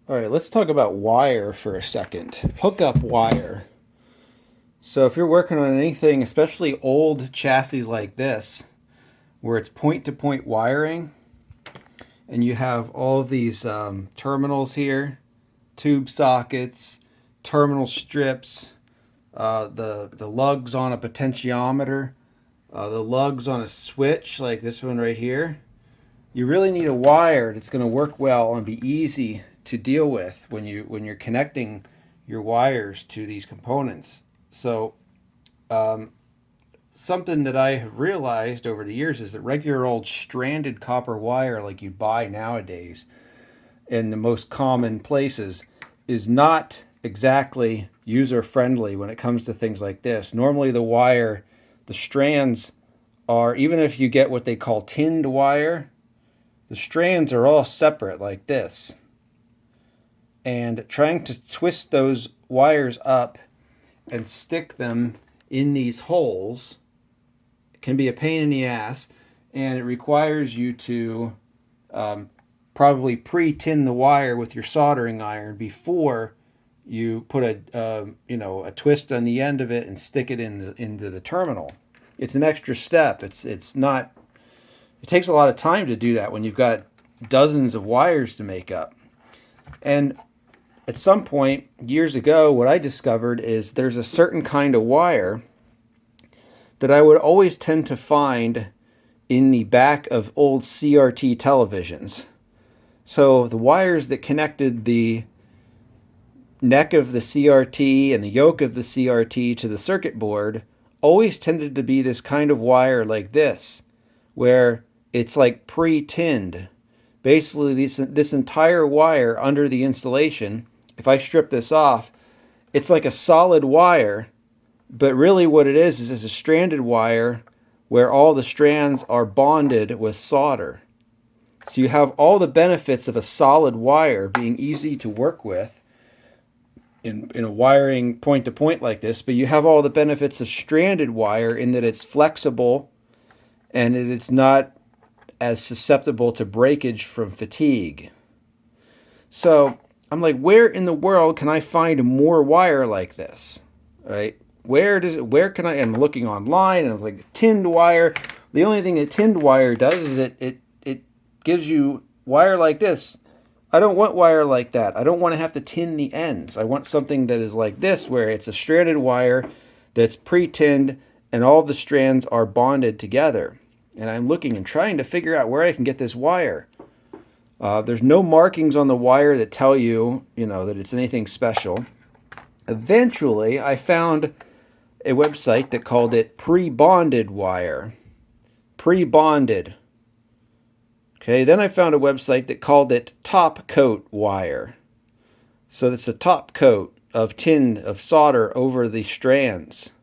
All right, let's talk about wire for a second. Hookup wire. So if you're working on anything, especially old chassis like this, where it's point-to-point wiring, and you have all of these terminals here, tube sockets, terminal strips, the lugs on a potentiometer, the lugs on a switch like this one right here. You really need a wire that's going to work well and be easy to deal with when you're connecting your wires to these components. So something that I have realized over the years is that regular old stranded copper wire like you buy nowadays in the most common places is not exactly user friendly when it comes to things like this. Normally the strands are, even if you get what they call tinned wire, the strands are all separate like this. And trying to twist those wires up and stick them in these holes can be a pain in the ass, and it requires you to probably pre-tin the wire with your soldering iron before you put a twist on the end of it and stick it into the terminal. It's an extra step. It takes a lot of time to do that when you've got dozens of wires to make up. And at some point years ago, what I discovered is there's a certain kind of wire that I would always tend to find in the back of old CRT televisions. So the wires that connected the neck of the CRT and the yoke of the CRT to the circuit board always tended to be this kind of wire like this, where it's like pre-tinned. Basically, this entire wire under the insulation, if I strip this off, it's like a solid wire, but really what it is a stranded wire where all the strands are bonded with solder. So you have all the benefits of a solid wire being easy to work with in a wiring point-to-point like this, but you have all the benefits of stranded wire in that it's flexible and it's not as susceptible to breakage from fatigue. So I'm like, where in the world can I find more wire like this? Right? Where can I'm looking online and I was like, tinned wire. The only thing that tinned wire does is it gives you wire like this. I don't want wire like that. I don't want to have to tin the ends. I want something that is like this, where it's a stranded wire that's pre-tinned and all the strands are bonded together. And I'm looking and trying to figure out where I can get this wire. There's no markings on the wire that tell you, that it's anything special. Eventually, I found a website that called it pre-bonded wire. Pre-bonded. Okay, then I found a website that called it top coat wire. So it's a top coat of solder over the strands.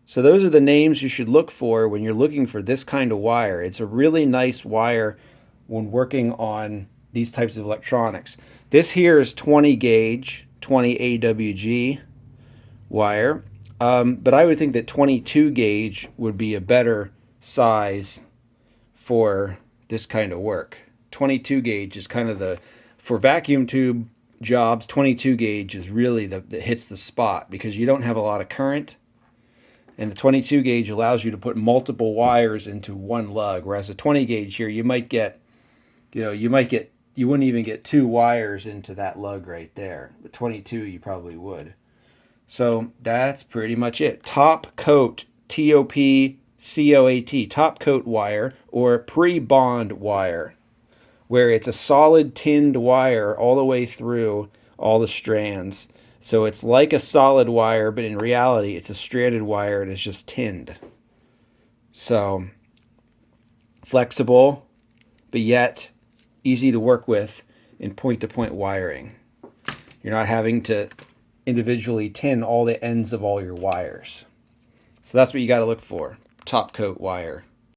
So those are the names you should look for when you're looking for this kind of wire. It's a really nice wire when working on these types of electronics. This here is 20 gauge, 20 AWG wire, but I would think that 22 gauge would be a better size for this kind of work. 22 gauge is kind of for vacuum tube jobs, 22 gauge is really that hits the spot because you don't have a lot of current. And the 22 gauge allows you to put multiple wires into one lug, whereas a 20 gauge here, you wouldn't even get two wires into that lug right there. But 22, you probably would. So that's pretty much it. Top coat, TOPCOAT, top coat wire, or pre-bond wire, where it's a solid tinned wire all the way through all the strands. So it's like a solid wire, but in reality, it's a stranded wire and it's just tinned. So flexible, but yet easy to work with in point-to-point wiring. You're not having to individually tin all the ends of all your wires. So that's what you got to look for. Top coat wire.